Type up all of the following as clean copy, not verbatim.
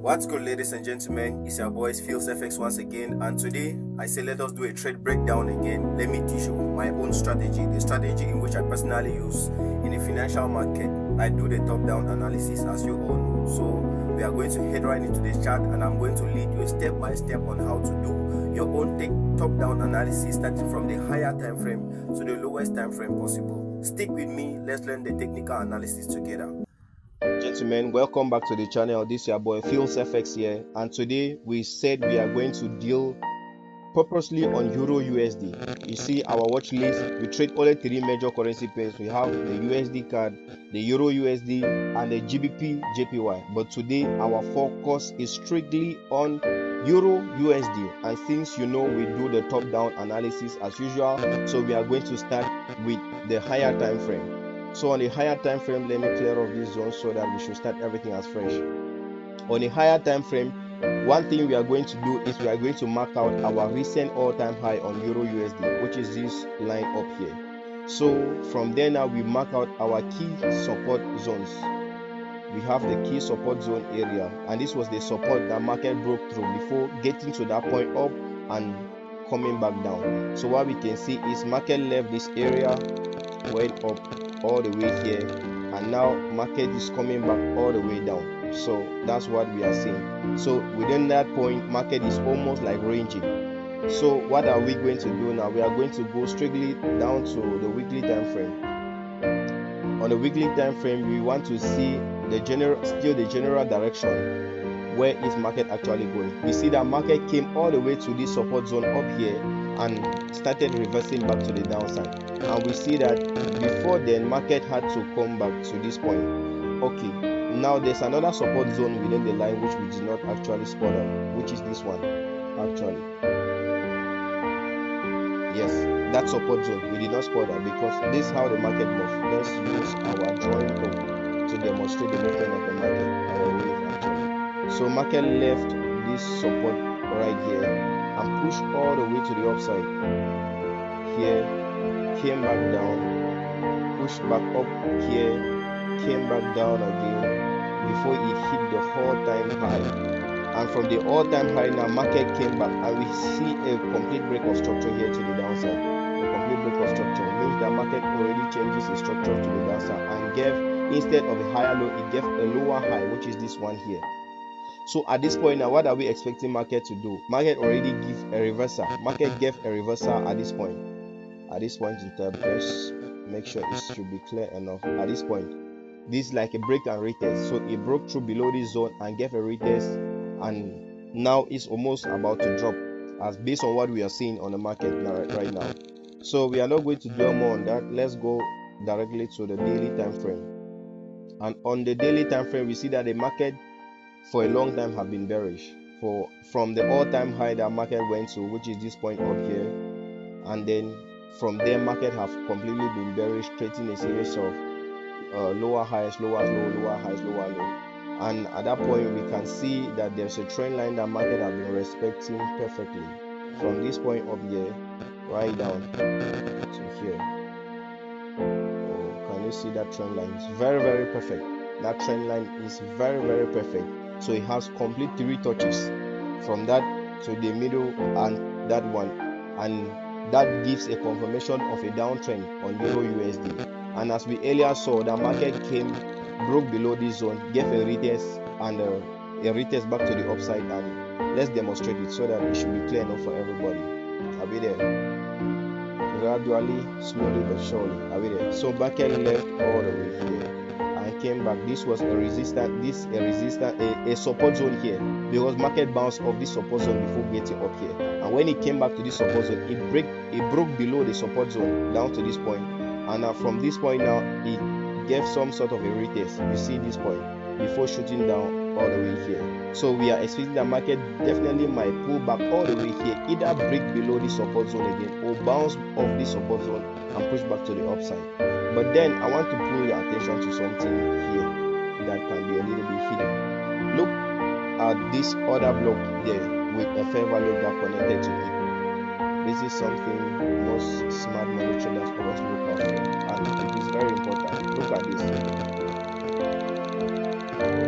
What's good, ladies and gentlemen? It's your boys Fields FX once again, and today I say let us do a trade breakdown again. Let me teach you my own strategy, the strategy in which I personally use in the financial market. I do the top-down analysis, as you all know. So we are going to head right into this chart, and I'm going to lead you step by step on how to do your own top-down analysis, starting from the higher time frame to the lowest time frame possible. Stick with me. Let's learn the technical analysis together. Gentlemen, welcome back to the channel. This is your boy Fields FX here, and today we said we are going to deal purposely on Euro USD. You see our watch list, we trade only three major currency pairs. We have the USD CAD, the Euro USD, and the GBP JPY. But today our focus is strictly on Euro USD, and since you know we do the top down analysis as usual, so we are going to start with the higher time frame. So on the higher time frame, let me clear off this zone so that we should start everything as fresh. On the higher time frame, one thing we are going to do is we are going to mark out our recent all-time high on Euro USD, which is this line up here. So from there now we mark out our key support zones. We have the key support zone area, and this was the support that market broke through before getting to that point up and coming back down. So what we can see is market left this area, went up all the way here, and now market is coming back all the way down. So that's what we are seeing. So within that point, market is almost like ranging. So what are we going to do now? We are going to go strictly down to the weekly time frame. On the weekly time frame, we want to see the general direction. Where is market actually going? We see that market came all the way to this support zone up here and started reversing back to the downside, and we see that before then market had to come back to this point. Okay, now there's another support zone within the line which we did not actually spot on, which is this one. Actually, yes, that support zone we did not spot that, because this is how the market moves. Let's use our drawing tool to demonstrate the movement of the market, our wave actually. So market left this support right here and pushed all the way to the upside here, came back down, pushed back up here, came back down again before it hit the all-time high. And from the all-time high now market came back, and we see a complete break of structure here to the downside. A complete break of structure means that market already changes its structure to the downside and gave, instead of a higher low, it gave a lower high, which is this one here. So at this point now, what are we expecting market to do? Market already gave a reversal. Market gave a reversal at this point. At this point in time, let's make sure it should be clear enough. At this point, this is like a break and retest. So it broke through below this zone and gave a retest, and now it's almost about to drop, as based on what we are seeing on the market right now. So we are not going to dwell more on that. Let's go directly to the daily time frame. And on the daily time frame, we see that the market for a long time have been bearish. From the all-time high that market went to, which is this point up here, and then from there market have completely been bearish, creating a series of lower highs, lower low, lower highs, lower low. And at that point we can see that there's a trend line that market have been respecting perfectly from this point up here right down to here. Oh, can you see that trend line? It's very, very perfect. That trend line is very, very perfect. So it has complete three touches from that to the middle and that one, and that gives a confirmation of a downtrend on Euro USD. And as we earlier saw, the market broke below this zone, gave a retest and a retest back to the upside, and let's demonstrate it so that it should be clear enough for everybody. Are we there? Gradually, slowly but surely. Are we there? So market left all the way here and came back. This was a support zone here, because market bounced off this support zone before getting up here, and when it came back to this support zone, it broke below the support zone down to this point, and now from this point now it gave some sort of a retest. You see this point before shooting down all the way here. So we are expecting the market definitely might pull back all the way here, either break below the support zone again or bounce off this support zone and push back to the upside. But then I want to pull your attention to something here that can be a little bit hidden. Look at this other block there with a fair value gap connected to it. This is something most smart money traders always look out for, and it is very important. Look at this.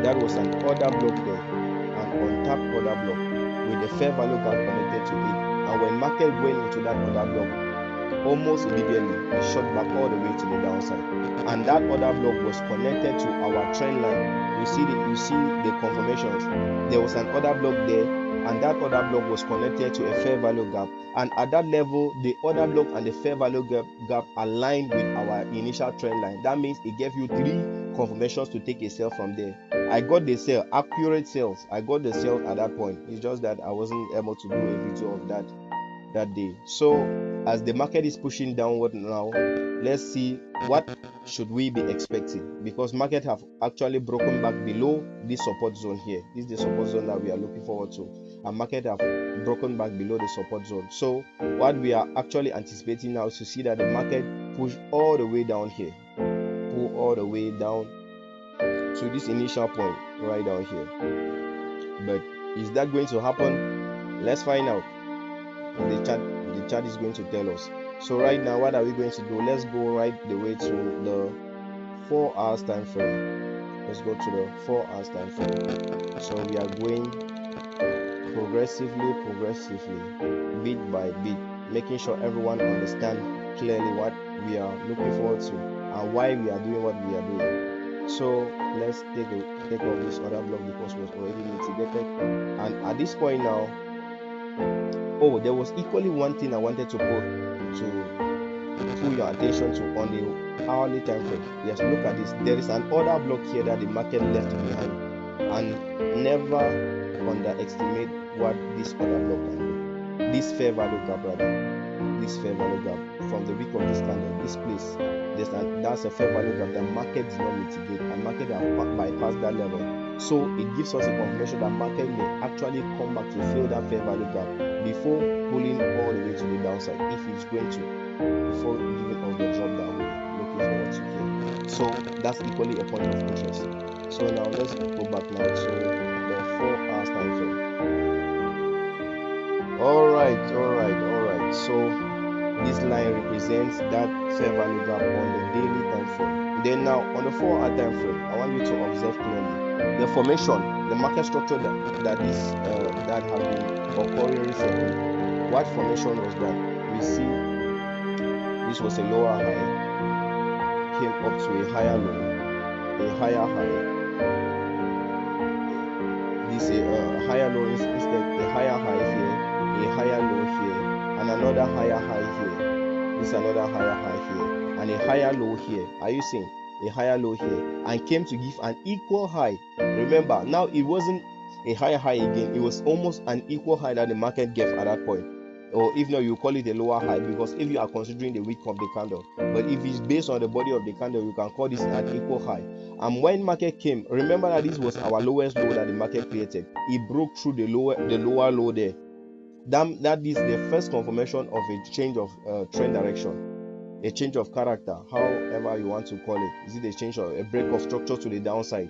That was an order block there, and untapped order block with the fair value gap connected to it. And when market went into that order block, almost immediately it shot back all the way to the downside. And that order block was connected to our trend line. You see the confirmations. There was an order block there, and that order block was connected to a fair value gap. And at that level, the order block and the fair value gap aligned with our initial trend line. That means it gave you 3 confirmations to take a sell from there. I got the sell, accurate sales. I got the sell at that point. It's just that I wasn't able to do a video of that day. So as the market is pushing downward now, let's see what should we be expecting, because market have actually broken back below this support zone here. This is the support zone that we are looking forward to, and market have broken back below the support zone. So what we are actually anticipating now is to see that the market push all the way down here, pull all the way down to this initial point right down here. But is that going to happen? Let's find out. The chart is going to tell us. So right now, what are we going to do? Let's go right the way to the 4 hours time frame. Let's go to the 4 hours time frame. So we are going progressively, bit by bit, making sure everyone understands clearly what we are looking forward to and why we are doing what we are doing. So let's take off this other block because it was already mitigated. And at this point now, oh, there was equally one thing I wanted to pull your attention to on the hourly time frame. Yes, look at this. There is an order block here that the market left behind, and never underestimate what this order block can do. This fair value gap, this fair value gap from the week of this candle, this place, that's a fair value gap that market did not mitigate, and market have bypassed that level. So it gives us a confirmation that market may actually come back to fill that fair value gap before pulling all the way to the downside, if it's going to, before giving us the drop down we're looking forward to here. So that's equally a point of interest. So now let's go back now to the 4 hours time frame. Alright. So this line represents that fair value gap on the daily time frame. Then now on the 4 hour time frame, I want you to observe clearly the formation, the market structure that have been occurring recently. What formation was that? We see this was a lower high, came up to a higher low, a higher high. This is a higher low, instead a higher high here, a higher low here, and another higher high here. This is another higher high here, and a higher low here. Are you seeing? A higher low here, and came to give an equal high. Remember, now it wasn't a higher high again, it was almost an equal high that the market gave at that point. Or if not, you call it a lower high, because if you are considering the wick of the candle, but if it's based on the body of the candle, you can call this an equal high. And when market came, remember that this was our lowest low that the market created. It broke through the lower low there. That is the first confirmation of a change of trend direction, a change of character, however you want to call it. Is it a change or a break of structure to the downside?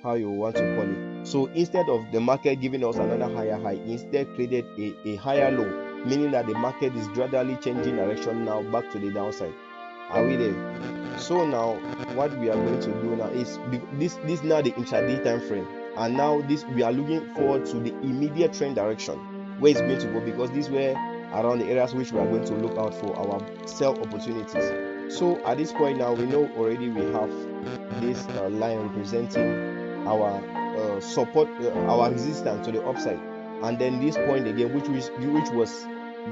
How you want to call it. So instead of the market giving us another higher high, instead created a higher low, meaning that the market is gradually changing direction now back to the downside. Are we there? So now what we are going to do now is this now the intraday time frame, and now this we are looking forward to the immediate trend direction where it's going to go, because these were around the areas which we are going to look out for our sell opportunities. So at this point now, we know already we have this line representing our support, our resistance to the upside, and then this point again, which was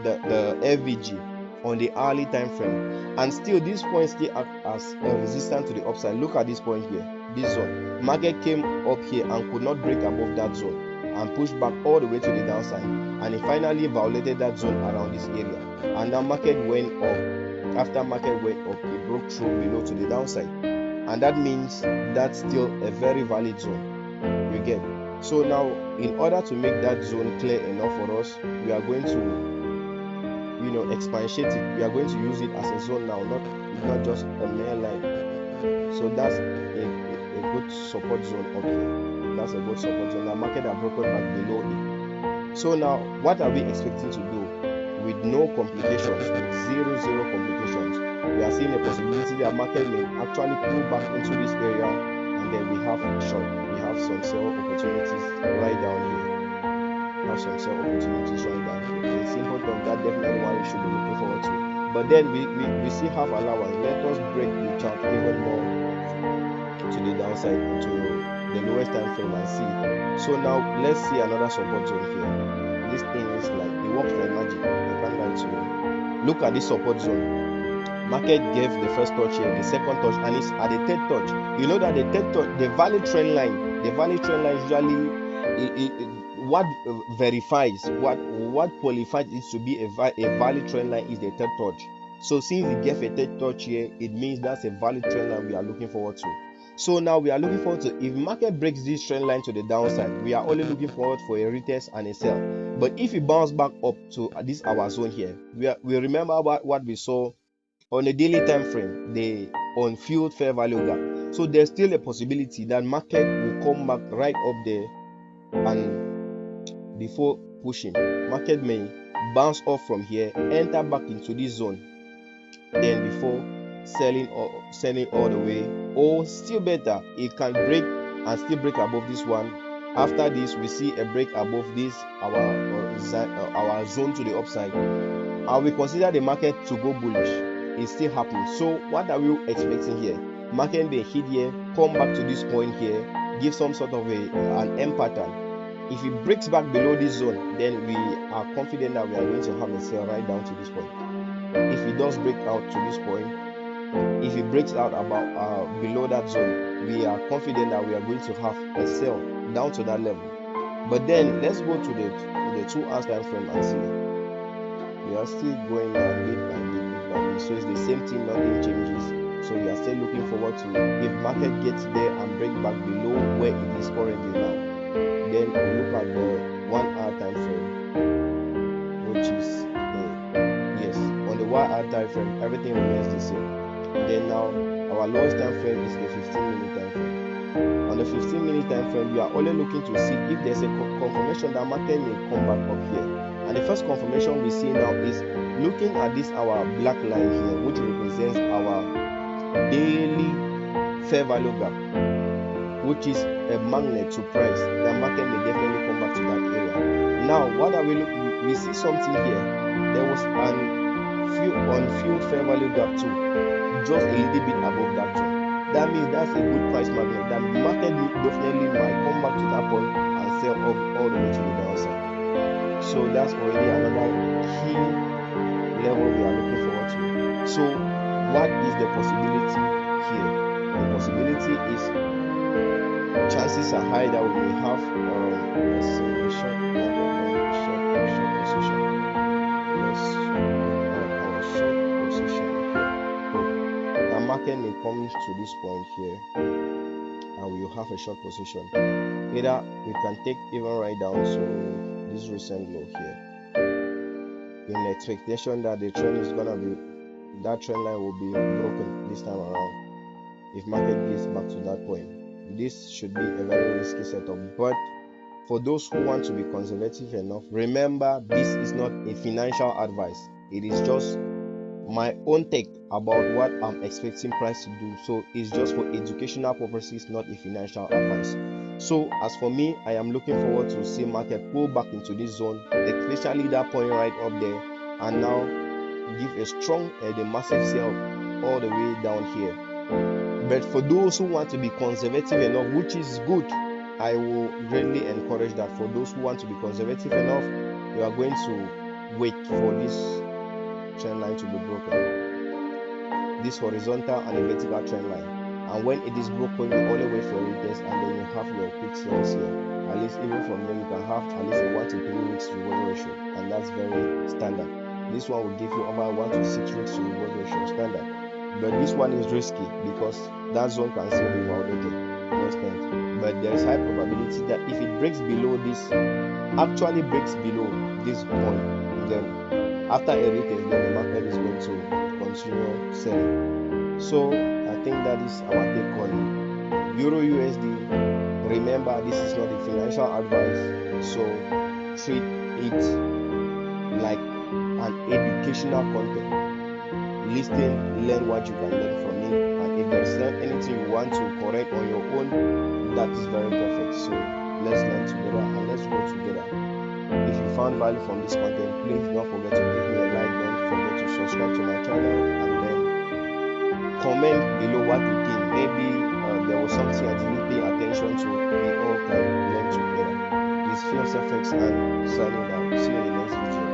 the FVG on the hourly time frame, and still this point still act as a resistance to the upside. Look at this point here, this zone. Market came up here and could not break above that zone and pushed back all the way to the downside, and it finally violated that zone around this area, and now market went up. After market went up, it broke through below to the downside, and that means that's still a very valid zone. You get? So now, in order to make that zone clear enough for us, we are going to expatiate it. We are going to use it as a zone now, not just a mere line. So that's a good support zone up here. That's a good support zone. The market are broken back below it. So now, what are we expecting to do? With no complications, with zero complications, we are seeing a possibility that market may actually pull back into this area, and then we have some sell opportunities right down here. have some sell opportunities right now. In simple terms, that definitely one we should be looking forward to. But then we still have allowance. Let us break the chart even more to the downside, to the lowest time frame and see. So now let's see another support zone here. This thing is like, it works like magic. I can't lie to you. Look at this support zone. Market gave the first touch here, the second touch, and it's at the third touch. You know that the third touch, the valid trend line usually what verifies, what qualifies it to be a valid trend line is the third touch. So since it gave a third touch here, it means that's a valid trend line we are looking forward to. So now we are looking forward to, if market breaks this trend line to the downside, we are only looking forward for a retest and a sell. But if it bounces back up to this our zone here, we remember what we saw on a daily time frame, the unfilled fair value gap. So there's still a possibility that market will come back right up there, and before pushing, market may bounce off from here, enter back into this zone, then before selling all the way, or still better, it can break and still break above this one. After this, we see a break above this our zone to the upside, and we consider the market to go bullish. It's still happening. So what are we expecting here? Market may hit here, come back to this point here, give some sort of an M pattern. If it breaks back below this zone, then we are confident that we are going to have a sell right down to this point. If it does break out to this point, if it breaks out about below that zone, we are confident that we are going to have a sell down to that level. But then let's go to the 2 hours time frame and see. We are still going down bit by bit. So it's the same thing, nothing changes. So we are still looking forward to, if market gets there and break back below where it is currently now, then we look at the 1 hour time frame, which is yes, on the 1 hour time frame everything remains the same. Then now our lowest time frame is the 15-minute time frame. On the 15-minute time frame, we are only looking to see if there's a confirmation that market may come back up here. And the first confirmation we see now is looking at this our black line here, which represents our daily fair value gap, which is a magnet to price. The market may definitely come back to that area. Now what are we looking? We see something here. There was an unfilled fair value gap too, just a little bit above that too. That means that's a good price magnet. That market definitely might come back to that point and sell off all the way to the downside. So that's already another key level we are looking forward to. So what is the possibility here? The possibility is, chances are high that we may have let's say a short position. Our short position here. The market may come to this point here and we will have a short position. Either we can take even right down to this recent low here, in expectation that the trend is gonna be, that trend line will be broken this time around. If market gets back to that point, this should be a very risky setup. But for those who want to be conservative enough, remember this is not a financial advice. It is just my own take about what I'm expecting price to do. So it's just for educational purposes, not a financial advice. So as for me, I am looking forward to see market pull back into this zone, especially that point right up there, and now give a strong and a massive sell all the way down here. But for those who want to be conservative enough, which is good, I will greatly encourage that. For those who want to be conservative enough, you are going to wait for this trend line to be broken, this horizontal and a vertical trend line. And when it is broken, you only wait for a retest, and then you have your quick sales here. At least even from there, you can have at least a 1 to 3 weeks reward ratio, and that's very standard. This one will give you over 1 to 6 weeks reward ratio standard. But this one is risky because that zone can still be violated most times. But there is high probability that if it breaks below this, actually breaks below this point, then after a retest, then the market is going to continue selling. So I think that is our take on Euro USD. Remember, this is not a financial advice, so treat it like an educational content. Listen, learn what you can learn from it, and if there's anything you want to correct on your own, that is very perfect. So let's learn together and let's grow together. found value from this content, please don't forget to give me a like, don't forget to subscribe to my channel, and then comment below what you think. Maybe there was something I didn't pay attention to. We all can learn together. It's Fields FX and signing out. See you in the next video.